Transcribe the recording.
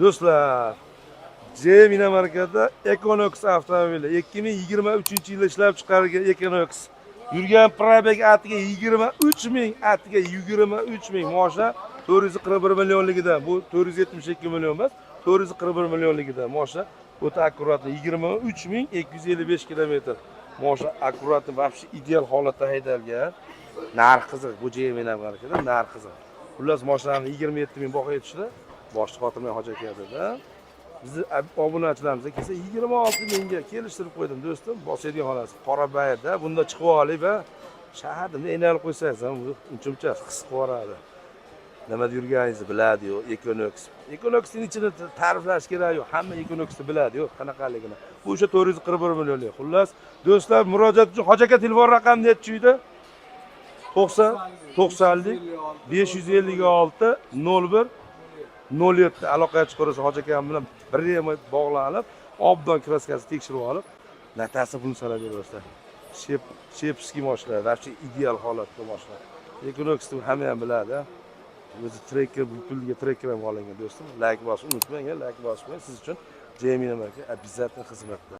Do'stlar, Jemina markada Equinox avtomobili 2023-yilda ishlab chiqarilgan Equinox. Yurgan probeg atiga 23 ming, atiga 23 ming. Mashina 441 millionligida. Bu 472 million emas, 441 millionligida. Mashina o'ta akkuratli 23 ming 255 kilometr. Mashina akkuratli, вообще ideal holatda haydalgan. Narx qiziq, bu Jemina markada narx qiziq. Xullas mashinani 27 ming baho etishdi. Boshqa xotirmay hoja keldi-da. Bizni obunachilarimizga kelsa 26 mingga kelishtirib qo'ydim do'stim. Bosadigan xonasi qora bayda. Bunda chiqib olib va shaharda aynalib qo'ysangiz ham uncha his qilib yuboradi. Nimada yurganingizni biladi-yu, Equinox. Equinoxning ichida ta'riflash kerak yo'q. Hamma Equinoxni biladi-yu, qanaqaligini. Bu o'sha 441 millionlik. Xullas, do'stlar, murojaat uchun hoja aka telefon raqami netchiydi? 90lik 556 01 07 aloqaga chiqarsa hoja akam bilan birga bog'lanib, obdon kraskasi tekshirib olib, natasi pulni sanab berasizlar. Shepskiy mashina, вообще ideal holatda mashina. Equinoxni hamma ham biladi. O'zi trekker, pulga trekker ham olingan do'stim. Like bosishni unutmang, like bosmang. Siz uchun Jemina marka обязательно xizmatda.